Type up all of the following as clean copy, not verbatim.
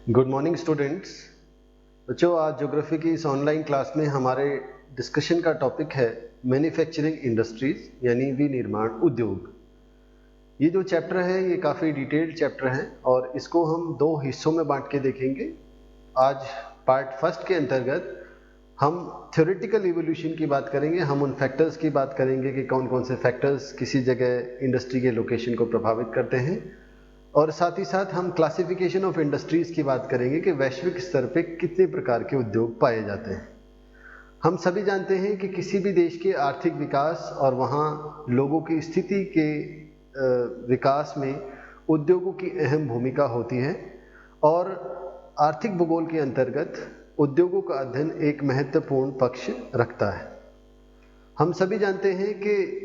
Good morning students. बच्चों, आज geography की इस ऑनलाइन क्लास में हमारे डिस्कशन का टॉपिक है मैन्युफैक्चरिंग इंडस्ट्रीज यानी विनिर्माण उद्योग। ये जो चैप्टर है ये काफ़ी डिटेल्ड चैप्टर है और इसको हम दो हिस्सों में बांट के देखेंगे। आज पार्ट फर्स्ट के अंतर्गत हम थ्योरेटिकल इवोल्यूशन की बात करेंगे। हम उन फैक्टर्स की बात करेंगे कि कौन कौन से फैक्टर्स किसी जगह इंडस्ट्री के लोकेशन को प्रभावित करते हैं, और साथ ही साथ हम क्लासिफिकेशन ऑफ इंडस्ट्रीज की बात करेंगे कि वैश्विक स्तर पे कितने प्रकार के उद्योग पाए जाते हैं। हम सभी जानते हैं कि किसी भी देश के आर्थिक विकास और वहाँ लोगों की स्थिति के विकास में उद्योगों की अहम भूमिका होती है, और आर्थिक भूगोल के अंतर्गत उद्योगों का अध्ययन एक महत्वपूर्ण पक्ष रखता है। हम सभी जानते हैं कि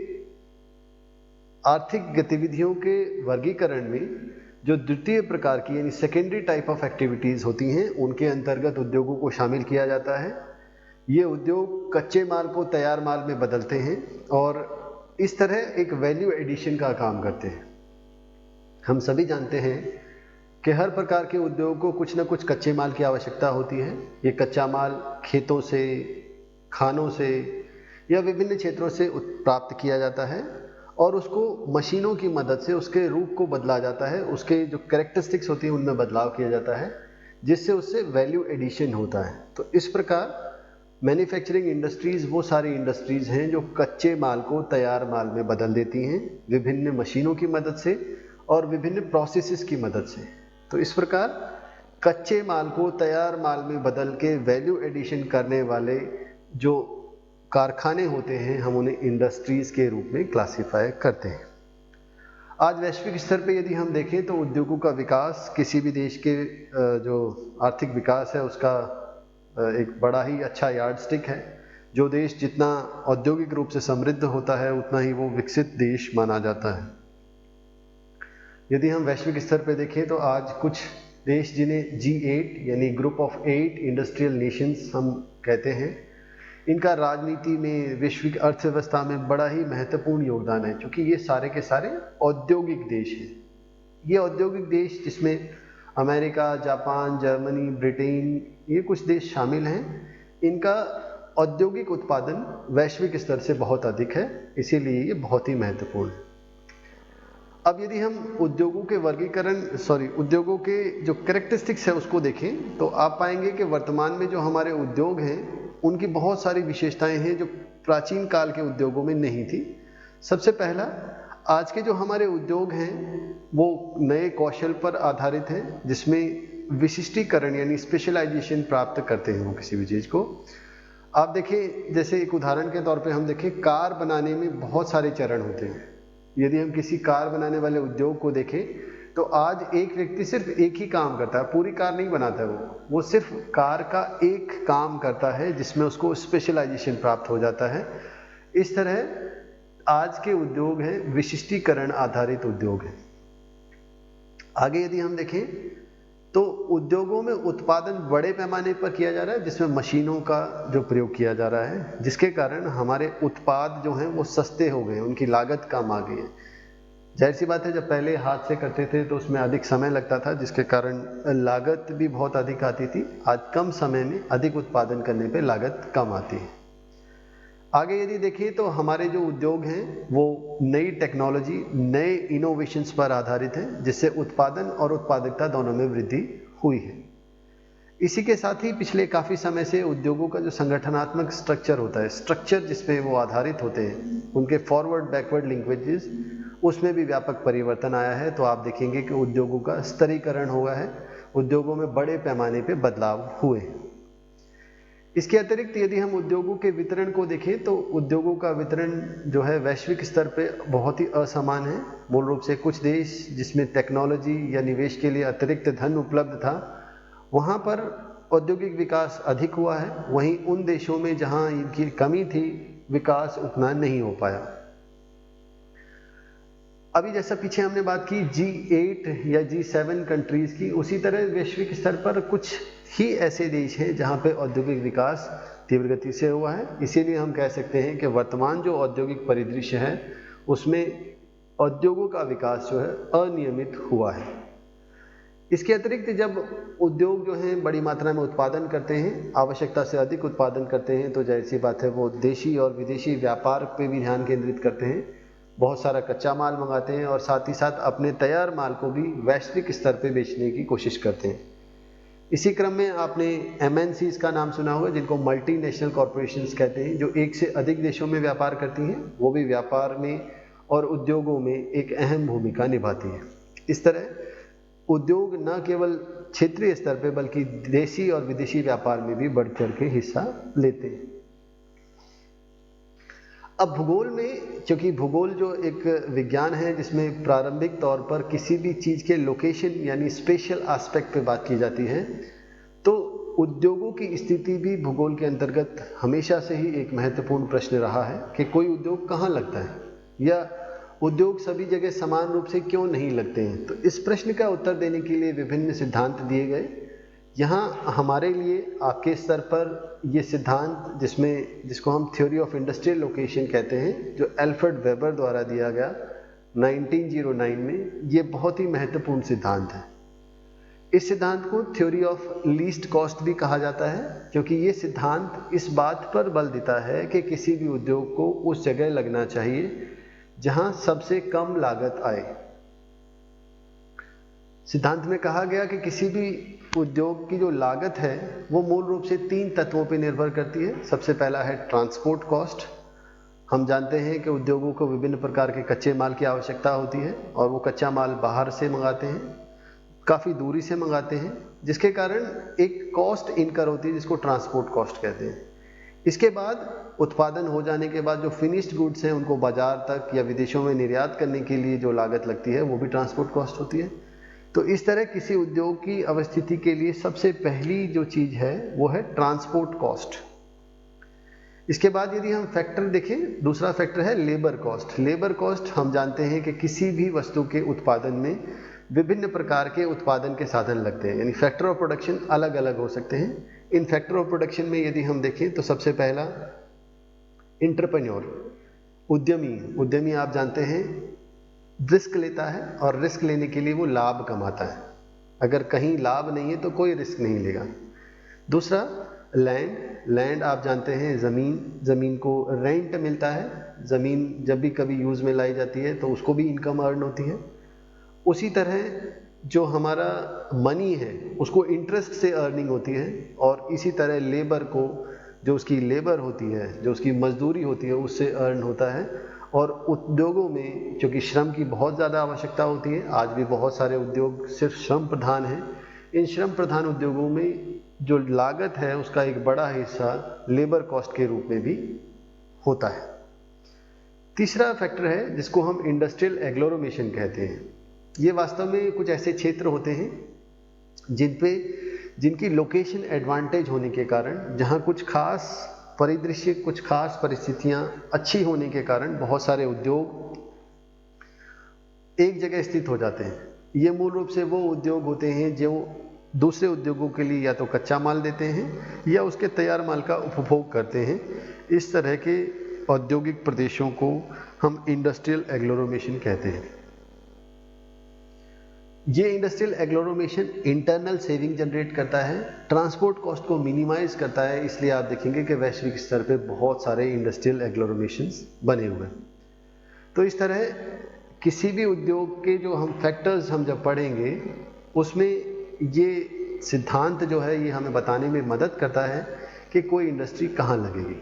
आर्थिक गतिविधियों के वर्गीकरण में जो द्वितीय प्रकार की यानी सेकेंडरी टाइप ऑफ एक्टिविटीज़ होती हैं उनके अंतर्गत उद्योगों को शामिल किया जाता है। ये उद्योग कच्चे माल को तैयार माल में बदलते हैं और इस तरह एक वैल्यू एडिशन का काम करते हैं। हम सभी जानते हैं कि हर प्रकार के उद्योग को कुछ न कुछ कच्चे माल की आवश्यकता होती है। ये कच्चा माल खेतों से, खानों से या विभिन्न क्षेत्रों से प्राप्त किया जाता है और उसको मशीनों की मदद से उसके रूप को बदला जाता है, उसके जो कैरेक्टरिस्टिक्स होती हैं उनमें बदलाव किया जाता है, जिससे उससे वैल्यू एडिशन होता है। तो इस प्रकार मैन्युफैक्चरिंग इंडस्ट्रीज़ वो सारी इंडस्ट्रीज़ हैं जो कच्चे माल को तैयार माल में बदल देती हैं विभिन्न मशीनों की मदद से और विभिन्न प्रोसेसेस की मदद से। तो इस प्रकार कच्चे माल को तैयार माल में बदल के वैल्यू एडिशन करने वाले जो कारखाने होते हैं हम उन्हें इंडस्ट्रीज़ के रूप में क्लासिफाई करते हैं। आज वैश्विक स्तर पे यदि हम देखें तो उद्योगों का विकास किसी भी देश के जो आर्थिक विकास है उसका एक बड़ा ही अच्छा यार्डस्टिक है। जो देश जितना औद्योगिक रूप से समृद्ध होता है उतना ही वो विकसित देश माना जाता है। यदि हम वैश्विक स्तर पे देखें तो आज कुछ देश जिन्हें G8 यानी ग्रुप ऑफ 8 इंडस्ट्रियल नेशंस हम कहते हैं, इनका राजनीति में, वैश्विक अर्थव्यवस्था में बड़ा ही महत्वपूर्ण योगदान है, क्योंकि ये सारे के सारे औद्योगिक देश हैं। ये औद्योगिक देश जिसमें अमेरिका, जापान, जर्मनी, ब्रिटेन, ये कुछ देश शामिल हैं, इनका औद्योगिक उत्पादन वैश्विक स्तर से बहुत अधिक है, इसीलिए ये बहुत ही महत्वपूर्ण है। अब यदि हम उद्योगों के जो कैरेक्टरिस्टिक्स है उसको देखें तो आप पाएंगे कि वर्तमान में जो हमारे उद्योग हैं उनकी बहुत सारी विशेषताएं हैं जो प्राचीन काल के उद्योगों में नहीं थी। सबसे पहला, आज के जो हमारे उद्योग हैं वो नए कौशल पर आधारित हैं, जिसमें विशिष्टीकरण यानी स्पेशलाइजेशन प्राप्त करते हैं वो किसी भी चीज़ को। आप देखें, जैसे एक उदाहरण के तौर पे हम देखें, कार बनाने में बहुत सारे चरण होते हैं। यदि हम किसी कार बनाने वाले उद्योग को देखें तो आज एक व्यक्ति सिर्फ एक ही काम करता है, पूरी कार नहीं बनाता है, वो सिर्फ कार का एक काम करता है जिसमें उसको स्पेशलाइजेशन प्राप्त हो जाता है। इस तरह आज के उद्योग हैं विशिष्टीकरण आधारित उद्योग हैं। आगे यदि हम देखें तो उद्योगों में उत्पादन बड़े पैमाने पर किया जा रहा है, जिसमें मशीनों का जो प्रयोग किया जा रहा है, जिसके कारण हमारे उत्पाद जो हैं वो सस्ते हो गए, उनकी लागत कम आ गई है। जाहिर सी बात है, जब पहले हाथ से करते थे तो उसमें अधिक समय लगता था, जिसके कारण लागत भी बहुत अधिक आती थी। आज कम समय में अधिक उत्पादन करने पे लागत कम आती है। आगे यदि देखें तो हमारे जो उद्योग हैं वो नई टेक्नोलॉजी, नए इनोवेशंस पर आधारित हैं, जिससे उत्पादन और उत्पादकता दोनों में वृद्धि हुई है। इसी के साथ ही पिछले काफ़ी समय से उद्योगों का जो संगठनात्मक स्ट्रक्चर होता है, स्ट्रक्चर जिस पे वो आधारित होते हैं, उनके फॉरवर्ड बैकवर्ड लिंक्वेजेस, उसमें भी व्यापक परिवर्तन आया है। तो आप देखेंगे कि उद्योगों का स्तरीकरण हुआ है, उद्योगों में बड़े पैमाने पे बदलाव हुए हैं। इसके अतिरिक्त यदि हम उद्योगों के वितरण को देखें तो उद्योगों का वितरण जो है वैश्विक स्तर पे बहुत ही असमान है। मूल रूप से कुछ देश जिसमें टेक्नोलॉजी या निवेश के लिए अतिरिक्त धन उपलब्ध था, वहाँ पर औद्योगिक विकास अधिक हुआ है। वहीं उन देशों में जहाँ इनकी कमी थी, विकास उतना नहीं हो पाया। अभी जैसा पीछे हमने बात की G8 या G7 कंट्रीज़ की, उसी तरह वैश्विक स्तर पर कुछ ही ऐसे देश हैं जहाँ पे औद्योगिक विकास तीव्र गति से हुआ है। इसीलिए हम कह सकते हैं कि वर्तमान जो औद्योगिक परिदृश्य है उसमें औद्योगों का विकास जो है अनियमित हुआ है। इसके अतिरिक्त जब उद्योग जो हैं बड़ी मात्रा में उत्पादन करते हैं, आवश्यकता से अधिक उत्पादन करते हैं, तो जाहिर सी बात है वो देशी और विदेशी व्यापार पे भी ध्यान केंद्रित करते हैं, बहुत सारा कच्चा माल मंगाते हैं और साथ ही साथ अपने तैयार माल को भी वैश्विक स्तर पे बेचने की कोशिश करते हैं। इसी क्रम में आपने MNCs का नाम सुना होगा, जिनको मल्टीनेशनल कॉरपोरेशंस कहते हैं, जो एक से अधिक देशों में व्यापार करती हैं, वो भी व्यापार में और उद्योगों में एक अहम भूमिका निभाती है। इस तरह उद्योग न केवल क्षेत्रीय स्तर पे बल्कि देशी और विदेशी व्यापार में भी बढ़ चढ़ के हिस्सा लेते हैं। अब भूगोल में, क्योंकि भूगोल जो एक विज्ञान है जिसमें प्रारंभिक तौर पर किसी भी चीज़ के लोकेशन यानी स्पेशल एस्पेक्ट पे बात की जाती है, तो उद्योगों की स्थिति भी भूगोल के अंतर्गत हमेशा से ही एक महत्वपूर्ण प्रश्न रहा है कि कोई उद्योग कहाँ लगता है या उद्योग सभी जगह समान रूप से क्यों नहीं लगते हैं। तो इस प्रश्न का उत्तर देने के लिए विभिन्न सिद्धांत दिए गए। यहाँ हमारे लिए आपके स्तर पर ये सिद्धांत, जिसको हम थ्योरी ऑफ इंडस्ट्रियल लोकेशन कहते हैं, जो अल्फ्रेड वेबर द्वारा दिया गया 1909 में, ये बहुत ही महत्वपूर्ण सिद्धांत है। इस सिद्धांत को थ्योरी ऑफ लीस्ट कॉस्ट भी कहा जाता है, क्योंकि ये सिद्धांत इस बात पर बल देता है कि किसी भी उद्योग को उस जगह लगना चाहिए जहां सबसे कम लागत आए। सिद्धांत में कहा गया कि किसी भी उद्योग की जो लागत है वो मूल रूप से 3 तत्वों पर निर्भर करती है। सबसे पहला है ट्रांसपोर्ट कॉस्ट। हम जानते हैं कि उद्योगों को विभिन्न प्रकार के कच्चे माल की आवश्यकता होती है और वो कच्चा माल बाहर से मंगाते हैं, काफ़ी दूरी से मंगाते हैं, जिसके कारण एक कॉस्ट इनकर होती है जिसको ट्रांसपोर्ट कॉस्ट कहते हैं। इसके बाद उत्पादन हो जाने के बाद जो फिनिश्ड गुड्स हैं उनको बाजार तक या विदेशों में निर्यात करने के लिए जो लागत लगती है वो भी ट्रांसपोर्ट कॉस्ट होती है। तो इस तरह किसी उद्योग की अवस्थिति के लिए सबसे पहली जो चीज़ है वो है ट्रांसपोर्ट कॉस्ट। इसके बाद यदि हम फैक्टर देखें, दूसरा फैक्टर है लेबर कॉस्ट। लेबर कॉस्ट हम जानते हैं कि किसी भी वस्तु के उत्पादन में विभिन्न प्रकार के उत्पादन के साधन लगते हैं, यानी फैक्टर ऑफ प्रोडक्शन अलग अलग हो सकते हैं। इन फैक्टर ऑफ प्रोडक्शन में यदि हम देखें तो सबसे पहला एंटरप्रेन्योर, उद्यमी आप जानते हैं रिस्क लेता है और रिस्क लेने के लिए वो लाभ कमाता है। अगर कहीं लाभ नहीं है तो कोई रिस्क नहीं लेगा। दूसरा लैंड आप जानते हैं ज़मीन को रेंट मिलता है, ज़मीन जब भी कभी यूज़ में लाई जाती है तो उसको भी इनकम अर्न होती है। उसी तरह जो हमारा मनी है उसको इंटरेस्ट से अर्निंग होती है, और इसी तरह लेबर को जो उसकी लेबर होती है, जो उसकी मजदूरी होती है, उससे अर्न होता है। और उद्योगों में क्योंकि श्रम की बहुत ज़्यादा आवश्यकता होती है, आज भी बहुत सारे उद्योग सिर्फ श्रम प्रधान हैं, इन श्रम प्रधान उद्योगों में जो लागत है उसका एक बड़ा हिस्सा लेबर कॉस्ट के रूप में भी होता है। तीसरा फैक्टर है जिसको हम इंडस्ट्रियल एग्लोमेरेशन कहते हैं। ये वास्तव में कुछ ऐसे क्षेत्र होते हैं जिनकी लोकेशन एडवांटेज होने के कारण, जहाँ कुछ खास परिदृश्य, कुछ खास परिस्थितियाँ अच्छी होने के कारण बहुत सारे उद्योग एक जगह स्थित हो जाते हैं। ये मूल रूप से वो उद्योग होते हैं जो दूसरे उद्योगों के लिए या तो कच्चा माल देते हैं या उसके तैयार माल का उपभोग करते हैं। इस तरह के औद्योगिक प्रदेशों को हम इंडस्ट्रियल एग्लोमेरेशन कहते हैं। ये industrial agglomeration internal saving generate करता है, ट्रांसपोर्ट कॉस्ट को मिनिमाइज करता है। इसलिए आप देखेंगे कि वैश्विक स्तर पे बहुत सारे इंडस्ट्रियल एग्लोमेरेशंस बने हुए हैं। तो इस तरह किसी भी उद्योग के जो हम फैक्टर्स हम जब पढ़ेंगे उसमें ये सिद्धांत जो है ये हमें बताने में मदद करता है कि कोई इंडस्ट्री कहाँ लगेगी।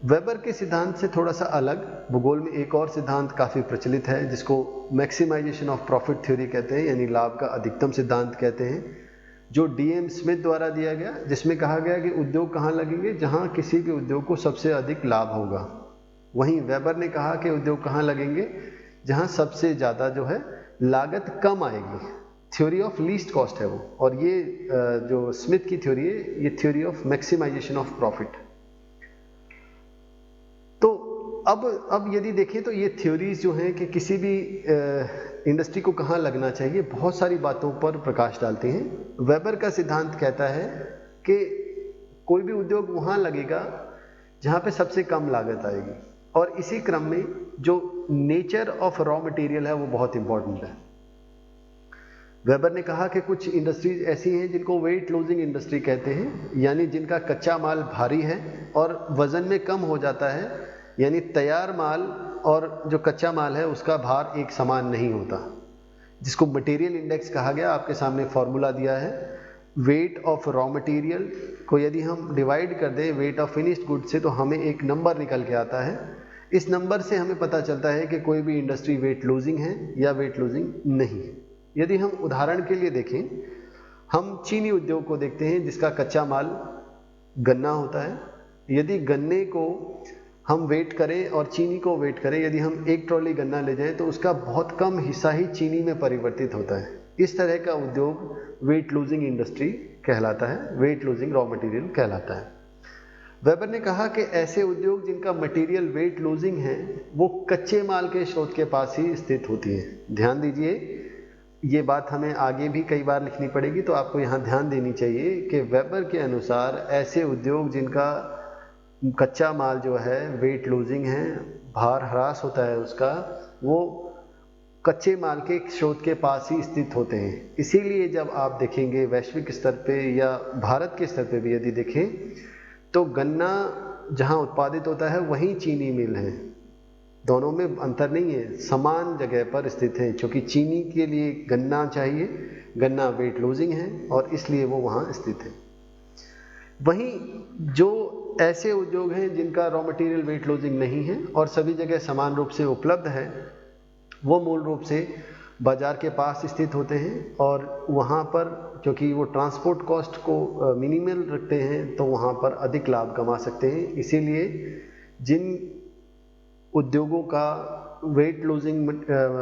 वेबर के सिद्धांत से थोड़ा सा अलग भूगोल में एक और सिद्धांत काफ़ी प्रचलित है जिसको मैक्सिमाइजेशन ऑफ प्रॉफिट थ्योरी कहते हैं, यानी लाभ का अधिकतम सिद्धांत कहते हैं, जो DM स्मिथ द्वारा दिया गया, जिसमें कहा गया कि उद्योग कहाँ लगेंगे जहाँ किसी भी उद्योग को सबसे अधिक लाभ होगा। वहीं वेबर ने कहा कि उद्योग कहाँ लगेंगे जहाँ सबसे ज़्यादा जो है लागत कम आएगी। थ्योरी ऑफ लीस्ट कॉस्ट है वो, और ये जो स्मिथ की थ्योरी है ये theory of maximization of profit. तो अब यदि देखें तो ये थ्योरीज जो हैं कि किसी भी इंडस्ट्री को कहाँ लगना चाहिए बहुत सारी बातों पर प्रकाश डालते हैं। वेबर का सिद्धांत कहता है कि कोई भी उद्योग वहाँ लगेगा जहाँ पे सबसे कम लागत आएगी, और इसी क्रम में जो नेचर ऑफ रॉ मटेरियल है वो बहुत इंपॉर्टेंट है। वेबर ने कहा कि कुछ इंडस्ट्रीज ऐसी हैं जिनको वेट लूजिंग इंडस्ट्री कहते हैं, यानी जिनका कच्चा माल भारी है और वज़न में कम हो जाता है, यानी तैयार माल और जो कच्चा माल है उसका भार एक समान नहीं होता, जिसको मटेरियल इंडेक्स कहा गया। आपके सामने फॉर्मूला दिया है। वेट ऑफ रॉ मटेरियल को यदि हम डिवाइड कर दें वेट ऑफ फिनिश्ड गुड से, तो हमें एक नंबर निकल के आता है। इस नंबर से हमें पता चलता है कि कोई भी इंडस्ट्री वेट लूजिंग है या वेट लूजिंग नहीं है। यदि हम उदाहरण के लिए देखें, हम चीनी उद्योग को देखते हैं जिसका कच्चा माल गन्ना होता है। यदि गन्ने को हम वेट करें और चीनी को वेट करें, यदि हम एक ट्रॉली गन्ना ले जाएं तो उसका बहुत कम हिस्सा ही चीनी में परिवर्तित होता है। इस तरह का उद्योग वेट लूजिंग इंडस्ट्री कहलाता है, वेट लूजिंग रॉ मटेरियल कहलाता है। वेबर ने कहा कि ऐसे उद्योग जिनका मटेरियल वेट लूजिंग है वो कच्चे माल के स्रोत के पास ही स्थित होती है। ध्यान दीजिए, ये बात हमें आगे भी कई बार लिखनी पड़ेगी, तो आपको यहाँ ध्यान देनी चाहिए कि वेबर के अनुसार ऐसे उद्योग जिनका कच्चा माल जो है वेट लूजिंग है, भार ह्रास होता है उसका, वो कच्चे माल के स्रोत के पास ही स्थित होते हैं। इसीलिए जब आप देखेंगे वैश्विक स्तर पे या भारत के स्तर पे भी यदि देखें तो गन्ना जहाँ उत्पादित होता है वहीं चीनी मिल है, दोनों में अंतर नहीं है, समान जगह पर स्थित है। क्योंकि चीनी के लिए गन्ना चाहिए, गन्ना वेट लूजिंग है और इसलिए वो वहाँ स्थित है। वहीं जो ऐसे उद्योग हैं जिनका रॉ मटेरियल वेट लूजिंग नहीं है और सभी जगह समान रूप से उपलब्ध है, वो मूल रूप से बाजार के पास स्थित होते हैं और वहाँ पर क्योंकि वो ट्रांसपोर्ट कॉस्ट को मिनिमल रखते हैं तो वहाँ पर अधिक लाभ कमा सकते हैं। इसीलिए जिन उद्योगों का वेट लूजिंग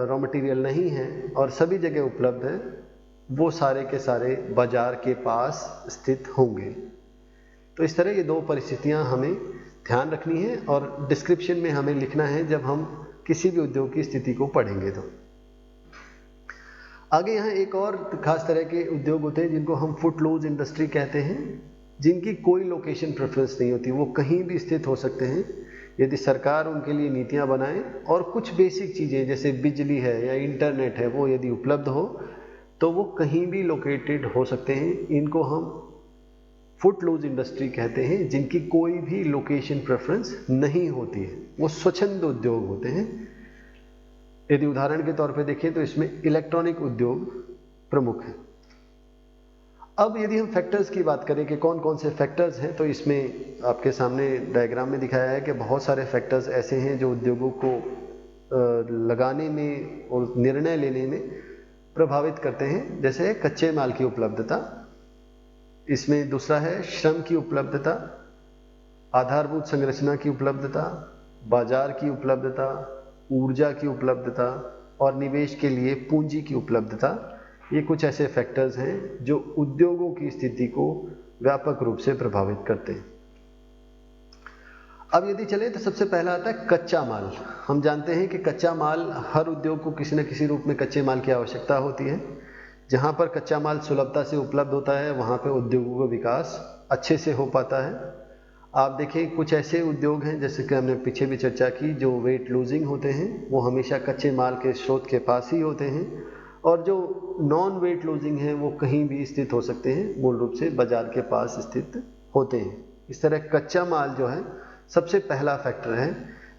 रॉ मटेरियल नहीं है और सभी जगह उपलब्ध है, वो सारे के सारे बाजार के पास स्थित होंगे। तो इस तरह ये दो परिस्थितियां हमें ध्यान रखनी है और डिस्क्रिप्शन में हमें लिखना है जब हम किसी भी उद्योग की स्थिति को पढ़ेंगे। तो आगे यहाँ एक और खास तरह के उद्योग होते हैं जिनको हम फुट लूज इंडस्ट्री कहते हैं, जिनकी कोई लोकेशन प्रेफरेंस नहीं होती, वो कहीं भी स्थित हो सकते हैं यदि सरकार उनके लिए नीतियां बनाए और कुछ बेसिक चीज़ें जैसे बिजली है या इंटरनेट है वो यदि उपलब्ध हो तो वो कहीं भी लोकेटेड हो सकते हैं। इनको हम फुट लूज इंडस्ट्री कहते हैं, जिनकी कोई भी लोकेशन प्रेफरेंस नहीं होती है, वो स्वच्छंद उद्योग होते हैं। यदि उदाहरण के तौर पे देखें तो इसमें इलेक्ट्रॉनिक उद्योग प्रमुख है। अब यदि हम फैक्टर्स की बात करें कि कौन कौन से फैक्टर्स हैं, तो इसमें आपके सामने डायग्राम में दिखाया है कि बहुत सारे फैक्टर्स ऐसे हैं जो उद्योगों को लगाने में और निर्णय लेने में प्रभावित करते हैं। जैसे कच्चे माल की उपलब्धता, इसमें दूसरा है श्रम की उपलब्धता, आधारभूत संरचना की उपलब्धता, बाजार की उपलब्धता, ऊर्जा की उपलब्धता और निवेश के लिए पूंजी की उपलब्धता। ये कुछ ऐसे फैक्टर्स हैं जो उद्योगों की स्थिति को व्यापक रूप से प्रभावित करते हैं। अब यदि चले तो सबसे पहला आता है कच्चा माल। हम जानते हैं कि कच्चा माल, हर उद्योग को किसी न किसी रूप में कच्चे माल की आवश्यकता होती है। जहाँ पर कच्चा माल सुलभता से उपलब्ध होता है वहाँ पर उद्योगों का विकास अच्छे से हो पाता है। आप देखें कुछ ऐसे उद्योग हैं जैसे कि हमने पीछे भी चर्चा की जो वेट लूजिंग होते हैं, वो हमेशा कच्चे माल के स्रोत के पास ही होते हैं, और जो नॉन वेट लूजिंग हैं वो कहीं भी स्थित हो सकते हैं, मूल रूप से बाजार के पास स्थित होते हैं। इस तरह कच्चा माल जो है सबसे पहला फैक्टर है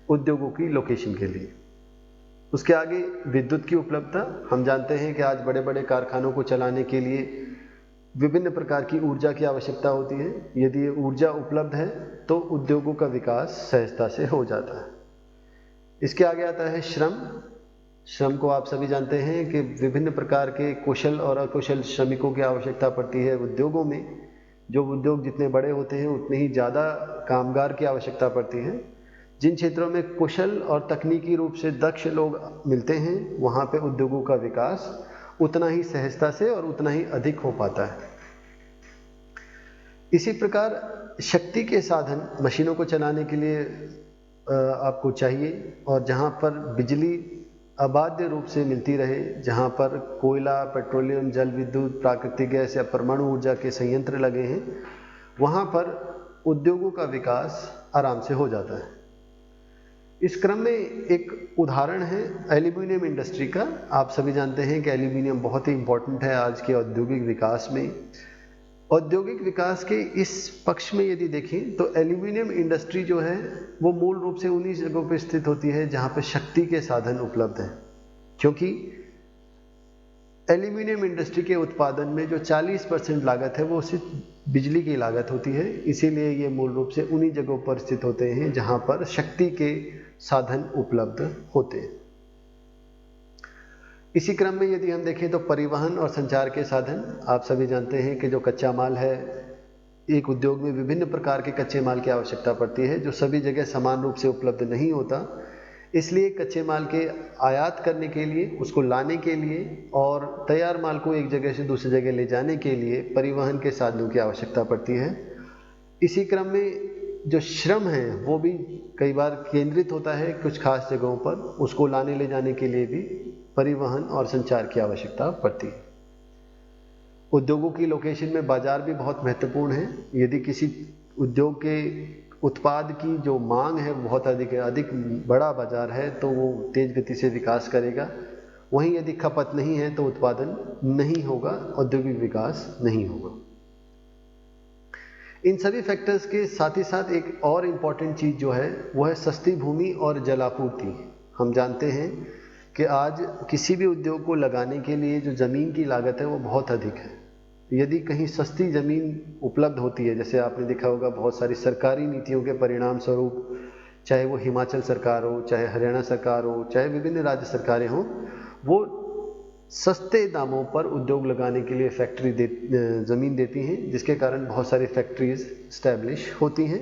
उद्योगों की लोकेशन के लिए। उसके आगे विद्युत की उपलब्धता। हम जानते हैं कि आज बड़े बड़े कारखानों को चलाने के लिए विभिन्न प्रकार की ऊर्जा की आवश्यकता होती है। यदि ये ऊर्जा उपलब्ध है तो उद्योगों का विकास सहजता से हो जाता है। इसके आगे आता है श्रम। श्रम को आप सभी जानते हैं कि विभिन्न प्रकार के कुशल और अकुशल श्रमिकों की आवश्यकता पड़ती है उद्योगों में। जो उद्योग जितने बड़े होते हैं उतने ही ज़्यादा कामगार की आवश्यकता पड़ती है। जिन क्षेत्रों में कुशल और तकनीकी रूप से दक्ष लोग मिलते हैं वहाँ पे उद्योगों का विकास उतना ही सहजता से और उतना ही अधिक हो पाता है। इसी प्रकार शक्ति के साधन मशीनों को चलाने के लिए आपको चाहिए, और जहाँ पर बिजली अबाध्य रूप से मिलती रहे, जहाँ पर कोयला, पेट्रोलियम, जल विद्युत, प्राकृतिक गैस या परमाणु ऊर्जा के संयंत्र लगे हैं, वहाँ पर उद्योगों का विकास आराम से हो जाता है। इस क्रम में एक उदाहरण है एल्यूमिनियम इंडस्ट्री का। आप सभी जानते हैं कि एल्यूमिनियम बहुत ही इम्पोर्टेंट है आज के औद्योगिक विकास में। औद्योगिक विकास के इस पक्ष में यदि देखें तो एल्यूमिनियम इंडस्ट्री जो है वो मूल रूप से उन्हीं जगहों पर स्थित होती है जहाँ पर शक्ति के साधन उपलब्ध हैं, क्योंकि एल्यूमिनियम इंडस्ट्री के उत्पादन में जो 40% लागत है वो सिर्फ बिजली की लागत होती है, इसीलिए ये मूल रूप से उन्हीं जगहों पर स्थित होते हैं जहाँ पर शक्ति के साधन उपलब्ध होते हैं। इसी क्रम में यदि हम देखें तो परिवहन और संचार के साधन, आप सभी जानते हैं कि जो कच्चा माल है, एक उद्योग में विभिन्न प्रकार के कच्चे माल की आवश्यकता पड़ती है जो सभी जगह समान रूप से उपलब्ध नहीं होता, इसलिए कच्चे माल के आयात करने के लिए, उसको लाने के लिए और तैयार माल को एक जगह से दूसरी जगह ले जाने के लिए परिवहन के साधनों की आवश्यकता पड़ती है। इसी क्रम में जो श्रम है वो भी कई बार केंद्रित होता है कुछ खास जगहों पर, उसको लाने ले जाने के लिए भी परिवहन और संचार की आवश्यकता पड़ती है। उद्योगों की लोकेशन में बाजार भी बहुत महत्वपूर्ण है। यदि किसी उद्योग के उत्पाद की जो मांग है बहुत अधिक बड़ा बाजार है तो वो तेज गति से विकास करेगा, वहीं यदि खपत नहीं है तो उत्पादन नहीं होगा, औद्योगिक विकास नहीं होगा। इन सभी फैक्टर्स के साथ ही साथ एक और इम्पॉर्टेंट चीज़ जो है वो है सस्ती भूमि और जलापूर्ति। हम जानते हैं कि आज किसी भी उद्योग को लगाने के लिए जो ज़मीन की लागत है वो बहुत अधिक है। यदि कहीं सस्ती ज़मीन उपलब्ध होती है, जैसे आपने देखा होगा बहुत सारी सरकारी नीतियों के परिणाम स्वरूप, चाहे वो हिमाचल सरकार हो, चाहे हरियाणा सरकार हो, चाहे विभिन्न राज्य सरकारें हों, वो सस्ते दामों पर उद्योग लगाने के लिए ज़मीन देती हैं, जिसके कारण बहुत सारी फैक्ट्रीज स्टैब्लिश होती हैं।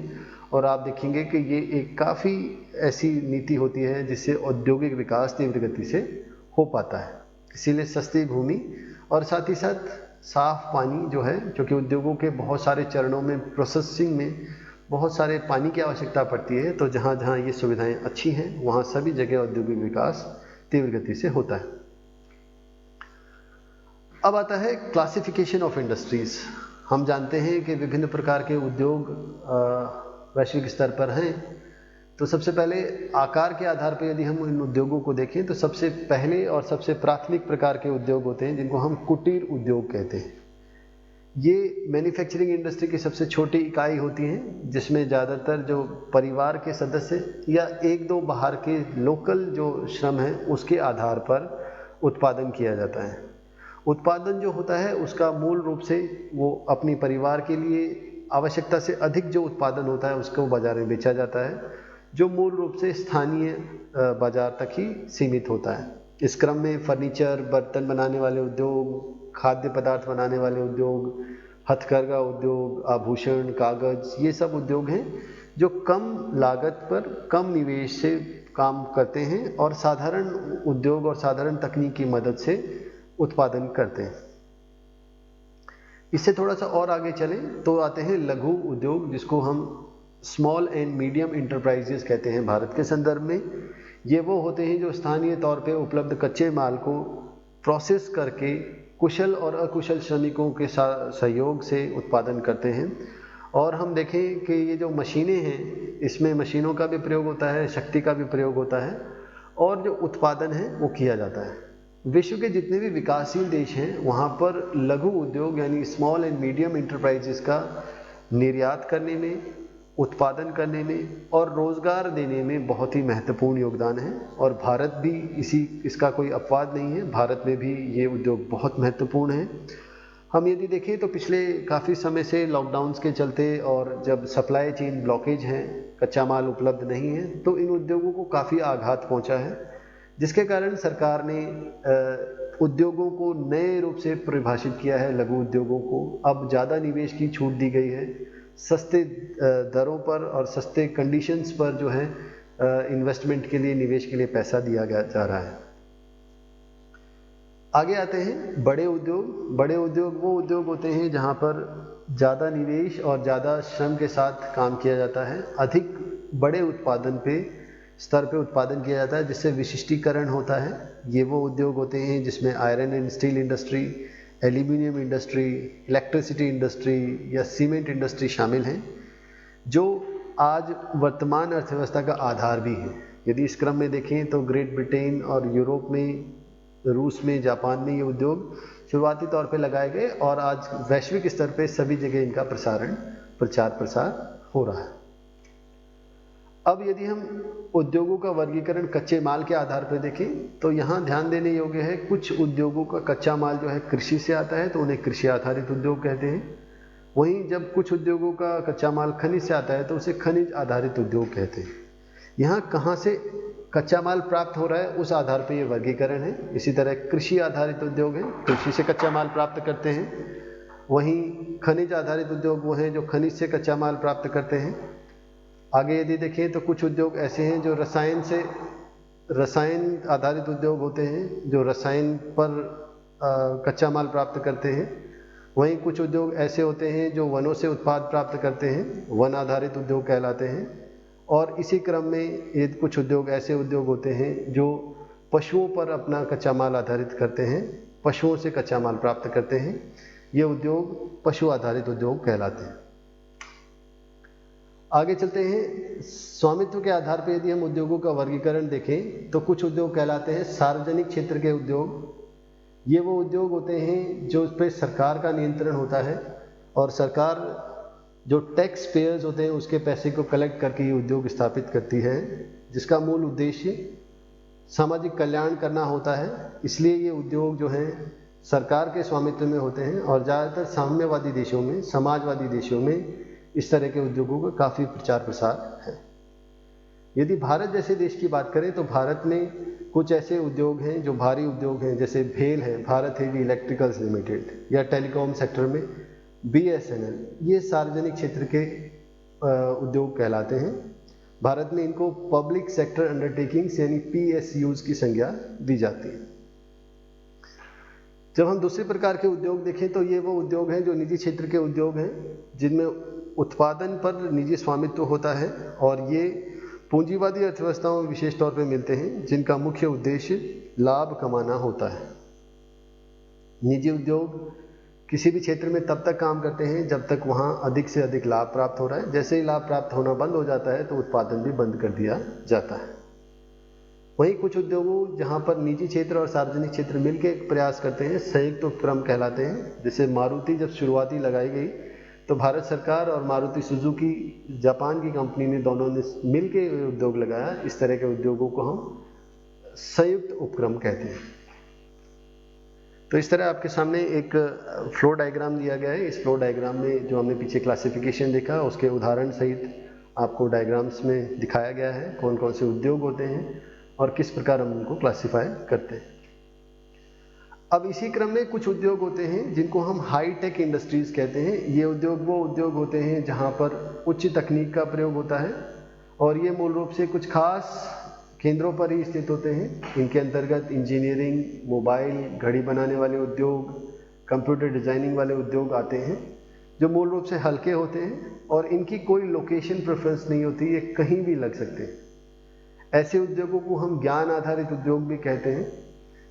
और आप देखेंगे कि ये एक काफ़ी ऐसी नीति होती है जिससे औद्योगिक विकास तीव्र गति से हो पाता है। इसीलिए सस्ती भूमि और साथ ही साथ साफ पानी जो है, क्योंकि उद्योगों के बहुत सारे चरणों में, प्रोसेसिंग में बहुत सारे पानी की आवश्यकता पड़ती है, तो जहाँ जहाँ ये सुविधाएं अच्छी हैं वहाँ सभी जगह औद्योगिक विकास तीव्र गति से होता है। अब आता है क्लासिफिकेशन ऑफ इंडस्ट्रीज। हम जानते हैं कि विभिन्न प्रकार के उद्योग वैश्विक स्तर पर हैं, तो सबसे पहले आकार के आधार पर यदि हम इन उद्योगों को देखें तो सबसे पहले और सबसे प्राथमिक प्रकार के उद्योग होते हैं जिनको हम कुटीर उद्योग कहते हैं। ये मैन्युफैक्चरिंग इंडस्ट्री की सबसे छोटी इकाई होती हैं जिसमें ज़्यादातर जो परिवार के सदस्य या एक दो बाहर के लोकल जो श्रम है उसके आधार पर उत्पादन किया जाता है। उत्पादन जो होता है उसका मूल रूप से वो अपनी परिवार के लिए आवश्यकता से अधिक जो उत्पादन होता है उसको बाजार में बेचा जाता है, जो मूल रूप से स्थानीय बाजार तक ही सीमित होता है। इस क्रम में फर्नीचर, बर्तन बनाने वाले उद्योग, खाद्य पदार्थ बनाने वाले उद्योग, हथकरघा उद्योग, आभूषण, कागज, ये सब उद्योग हैं जो कम लागत पर कम निवेश से काम करते हैं और साधारण उद्योग और साधारण तकनीक की मदद से उत्पादन करते हैं। इससे थोड़ा सा और आगे चलें तो आते हैं लघु उद्योग, जिसको हम स्मॉल एंड मीडियम इंटरप्राइजेस कहते हैं भारत के संदर्भ में। ये वो होते हैं जो स्थानीय तौर पे उपलब्ध कच्चे माल को प्रोसेस करके कुशल और अकुशल श्रमिकों के सहयोग से उत्पादन करते हैं। और हम देखें कि ये जो मशीनें हैं, इसमें मशीनों का भी प्रयोग होता है, शक्ति का भी प्रयोग होता है और जो उत्पादन है वो किया जाता है। विश्व के जितने भी विकासशील देश हैं वहाँ पर लघु उद्योग यानी स्मॉल एंड मीडियम इंटरप्राइजेस का निर्यात करने में, उत्पादन करने में और रोज़गार देने में बहुत ही महत्वपूर्ण योगदान है। और भारत भी इसका कोई अपवाद नहीं है, भारत में भी ये उद्योग बहुत महत्वपूर्ण है। हम यदि देखें तो पिछले काफ़ी समय से लॉकडाउन्स के चलते और जब सप्लाई चेन ब्लॉकेज हैं, कच्चा माल उपलब्ध नहीं है, तो इन उद्योगों को काफ़ी आघात पहुंचा है, जिसके कारण सरकार ने उद्योगों को नए रूप से परिभाषित किया है। लघु उद्योगों को अब ज़्यादा निवेश की छूट दी गई है, सस्ते दरों पर और सस्ते कंडीशंस पर जो है इन्वेस्टमेंट के लिए, निवेश के लिए पैसा दिया जा रहा है। आगे आते हैं बड़े उद्योग। बड़े उद्योग वो उद्योग होते हैं जहाँ पर ज़्यादा निवेश और ज़्यादा श्रम के साथ काम किया जाता है, अधिक बड़े उत्पादन स्तर पे उत्पादन किया जाता है, जिससे विशिष्टीकरण होता है। ये वो उद्योग होते हैं जिसमें iron and steel industry, aluminium industry, electricity industry या सीमेंट इंडस्ट्री शामिल हैं, जो आज वर्तमान अर्थव्यवस्था का आधार भी है। यदि इस क्रम में देखें तो ग्रेट ब्रिटेन और यूरोप में, रूस में, जापान में ये उद्योग शुरुआती तौर पे लगाए गए और आज वैश्विक स्तर पे सभी जगह इनका प्रचार प्रसार हो रहा है। अब यदि हम उद्योगों का वर्गीकरण कच्चे माल के आधार पर देखें तो यहाँ ध्यान देने योग्य है, कुछ उद्योगों का कच्चा माल जो है कृषि से आता है तो उन्हें कृषि आधारित उद्योग कहते हैं। वहीं जब कुछ उद्योगों का कच्चा माल खनिज से आता है तो उसे खनिज आधारित उद्योग कहते हैं। यहाँ कहाँ से कच्चा माल प्राप्त हो रहा है उस आधार पर यह वर्गीकरण है। इसी तरह कृषि आधारित उद्योग है, कृषि से कच्चा माल प्राप्त करते हैं। वहीं खनिज आधारित उद्योग वो हैं जो खनिज से कच्चा माल प्राप्त करते हैं। आगे यदि देखें तो कुछ उद्योग ऐसे हैं जो रसायन आधारित उद्योग होते हैं, जो रसायन पर कच्चा माल प्राप्त करते हैं। वहीं कुछ उद्योग ऐसे होते हैं जो वनों से उत्पाद प्राप्त करते हैं, वन आधारित उद्योग कहलाते हैं। और इसी क्रम में ये कुछ उद्योग ऐसे उद्योग होते हैं जो पशुओं पर अपना कच्चा माल आधारित करते हैं, पशुओं से कच्चा माल प्राप्त करते हैं। ये उद्योग पशु आधारित उद्योग कहलाते हैं। आगे चलते हैं, स्वामित्व के आधार पर यदि हम उद्योगों का वर्गीकरण देखें तो कुछ उद्योग कहलाते हैं सार्वजनिक क्षेत्र के उद्योग। ये वो उद्योग होते हैं जो उस पर सरकार का नियंत्रण होता है और सरकार जो टैक्स पेयर्स होते हैं उसके पैसे को कलेक्ट करके ये उद्योग स्थापित करती है, जिसका मूल उद्देश्य सामाजिक कल्याण करना होता है। इसलिए ये उद्योग जो हैं सरकार के स्वामित्व में होते हैं और ज़्यादातर साम्यवादी देशों में, समाजवादी देशों में इस तरह के उद्योगों का काफ़ी प्रचार प्रसार है। यदि भारत जैसे देश की बात करें तो भारत में कुछ ऐसे उद्योग हैं जो भारी उद्योग हैं, जैसे भेल है, भारत हेवी इलेक्ट्रिकल्स लिमिटेड, या टेलीकॉम सेक्टर में BSNL, ये सार्वजनिक क्षेत्र के उद्योग कहलाते हैं। भारत में इनको पब्लिक सेक्टर अंडरटेकिंग्स यानी PSUs की संज्ञा दी जाती है। जब हम दूसरे प्रकार के उद्योग देखें तो ये वो उद्योग हैं जो निजी क्षेत्र के उद्योग हैं, जिनमें उत्पादन पर निजी स्वामित्व होता है और ये पूंजीवादी अर्थव्यवस्थाओं में विशेष तौर पर मिलते हैं, जिनका मुख्य उद्देश्य लाभ कमाना होता है। निजी उद्योग किसी भी क्षेत्र में तब तक काम करते हैं जब तक वहाँ अधिक से अधिक लाभ प्राप्त हो रहा है। जैसे ही लाभ प्राप्त होना बंद हो जाता है तो उत्पादन भी बंद कर दिया जाता है। वहीं कुछ उद्योगों जहाँ पर निजी क्षेत्र और सार्वजनिक क्षेत्र मिलकर प्रयास करते हैं, संयुक्त उपक्रम कहलाते हैं। जैसे मारुति जब शुरुआती लगाई गई तो भारत सरकार और मारुति सुजुकी जापान की कंपनी ने, दोनों ने मिल के उद्योग लगाया। इस तरह के उद्योगों को हम संयुक्त उपक्रम कहते हैं। तो इस तरह आपके सामने एक फ्लो डायग्राम दिया गया है। इस फ्लो डायग्राम में जो हमने पीछे क्लासिफिकेशन देखा उसके उदाहरण सहित आपको डायग्राम्स में दिखाया गया है कौन कौन से उद्योग होते हैं और किस प्रकार हम उनको क्लासिफाई करते हैं। अब इसी क्रम में कुछ उद्योग होते हैं जिनको हम हाई टेक इंडस्ट्रीज कहते हैं। ये उद्योग वो उद्योग होते हैं जहाँ पर उच्च तकनीक का प्रयोग होता है और ये मूल रूप से कुछ खास केंद्रों पर ही स्थित होते हैं। इनके अंतर्गत इंजीनियरिंग, मोबाइल, घड़ी बनाने वाले उद्योग, कंप्यूटर डिजाइनिंग वाले उद्योग आते हैं, जो मूल रूप से हल्के होते हैं और इनकी कोई लोकेशन प्रेफरेंस नहीं होती, ये कहीं भी लग सकते हैं। ऐसे उद्योगों को हम ज्ञान आधारित उद्योग भी कहते हैं,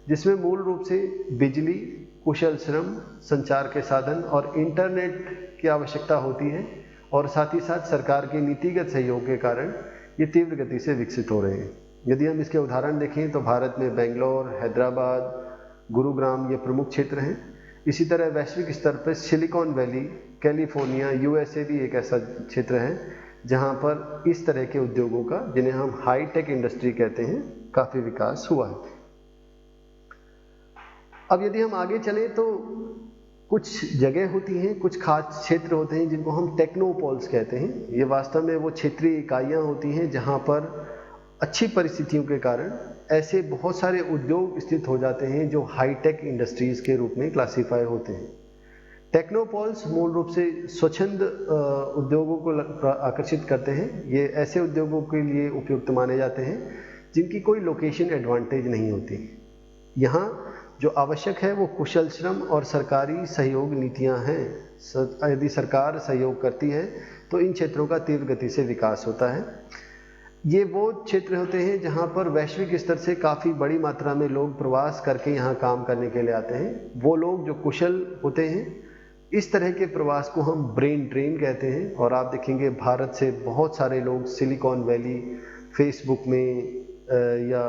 जिसमें मूल रूप से बिजली, कुशल श्रम, संचार के साधन और इंटरनेट की आवश्यकता होती है और साथ ही साथ सरकार के नीतिगत सहयोग के कारण ये तीव्र गति से विकसित हो रहे हैं। यदि हम इसके उदाहरण देखें तो भारत में बेंगलोर, हैदराबाद, गुरुग्राम ये प्रमुख क्षेत्र हैं। इसी तरह वैश्विक स्तर पर सिलिकॉन वैली, कैलिफोर्निया, USA भी एक ऐसा क्षेत्र है जहाँ पर इस तरह के उद्योगों का, जिन्हें हम हाई टेक इंडस्ट्री कहते हैं, काफ़ी विकास हुआ है। अब यदि हम आगे चलें तो कुछ जगह होती हैं, कुछ खास क्षेत्र होते हैं जिनको हम टेक्नोपॉल्स कहते हैं। ये वास्तव में वो क्षेत्रीय इकाइयाँ होती हैं जहाँ पर अच्छी परिस्थितियों के कारण ऐसे बहुत सारे उद्योग स्थित हो जाते हैं जो हाईटेक इंडस्ट्रीज के रूप में क्लासीफाई होते हैं। टेक्नोपॉल्स मूल रूप से स्वच्छंद उद्योगों को आकर्षित करते हैं। ये ऐसे उद्योगों के लिए उपयुक्त माने जाते हैं जिनकी कोई लोकेशन एडवांटेज नहीं होती। यहाँ जो आवश्यक है वो कुशल श्रम और सरकारी सहयोग नीतियाँ हैं। यदि सरकार सहयोग करती है तो इन क्षेत्रों का तीव्र गति से विकास होता है। ये वो क्षेत्र होते हैं जहाँ पर वैश्विक स्तर से काफ़ी बड़ी मात्रा में लोग प्रवास करके यहाँ काम करने के लिए आते हैं। वो लोग जो कुशल होते हैं, इस तरह के प्रवास को हम ब्रेन ड्रेन कहते हैं। और आप देखेंगे भारत से बहुत सारे लोग सिलिकॉन वैली, फेसबुक में या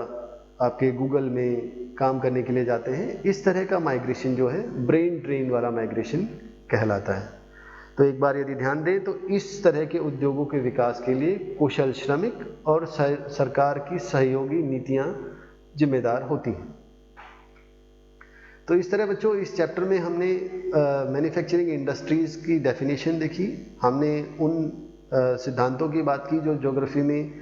आपके गूगल में काम करने के लिए जाते हैं, इस तरह का माइग्रेशन जो है ब्रेन ड्रेन वाला माइग्रेशन कहलाता है। तो एक बार यदि ध्यान दें तो इस तरह के उद्योगों के विकास के लिए कुशल श्रमिक और सरकार की सहयोगी नीतियां जिम्मेदार होती हैं। तो इस तरह बच्चों इस चैप्टर में हमने मैन्युफैक्चरिंग इंडस्ट्रीज़ की डेफिनेशन देखी, हमने उन सिद्धांतों की बात की जो ज्योग्राफी में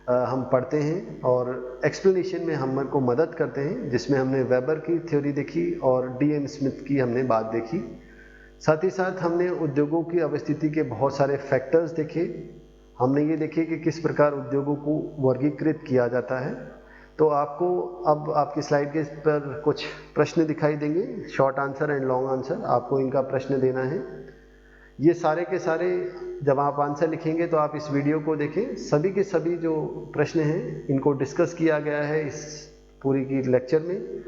हम पढ़ते हैं और एक्सप्लेनेशन में हमारे को मदद करते हैं, जिसमें हमने वेबर की थ्योरी देखी और DM स्मिथ की हमने बात देखी। साथ ही साथ हमने उद्योगों की अवस्थिति के बहुत सारे फैक्टर्स देखे। हमने ये देखे कि किस प्रकार उद्योगों को वर्गीकृत किया जाता है। तो आपको अब आपकी स्लाइड के पर कुछ प्रश्न दिखाई देंगे, short answer and long answer, आपको इनका प्रश्न देना है। ये सारे के सारे जब आप आंसर लिखेंगे तो आप इस वीडियो को देखें, सभी के सभी जो प्रश्न हैं इनको डिस्कस किया गया है इस पूरी की लेक्चर में।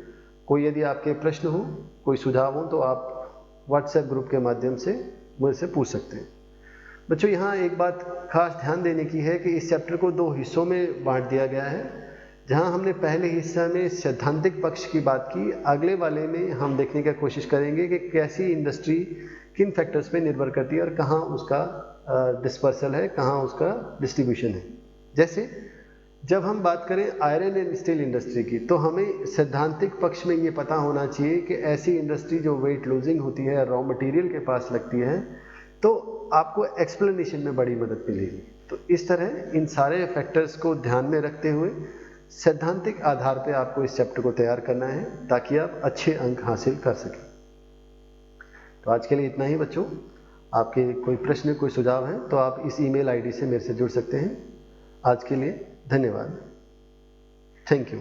कोई यदि आपके प्रश्न हो, कोई सुझाव हो तो आप व्हाट्सएप ग्रुप के माध्यम से मुझसे पूछ सकते हैं। बच्चों यहाँ एक बात खास ध्यान देने की है कि इस चैप्टर को 2 हिस्सों में बांट दिया गया है। जहाँ हमने पहले हिस्से में सैद्धांतिक पक्ष की बात की, अगले वाले में हम देखने की कोशिश करेंगे कि कैसी इंडस्ट्री किन फैक्टर्स पे निर्भर करती है और कहाँ उसका डिस्पर्सल है, कहाँ उसका डिस्ट्रीब्यूशन है। जैसे जब हम बात करें आयरन एंड स्टील इंडस्ट्री की, तो हमें सैद्धांतिक पक्ष में ये पता होना चाहिए कि ऐसी इंडस्ट्री जो वेट लूजिंग होती है, रॉ मटेरियल के पास लगती है, तो आपको एक्सप्लेनेशन में बड़ी मदद मिलेगी। तो इस तरह इन सारे फैक्टर्स को ध्यान में रखते हुए सैद्धांतिक आधार पर आपको इस चैप्टर को तैयार करना है ताकि आप अच्छे अंक हासिल कर सकें। तो आज के लिए इतना ही बच्चों। आपके कोई प्रश्न, कोई सुझाव हैं तो आप इस ईमेल आईडी से मेरे से जुड़ सकते हैं। आज के लिए धन्यवाद। Thank you.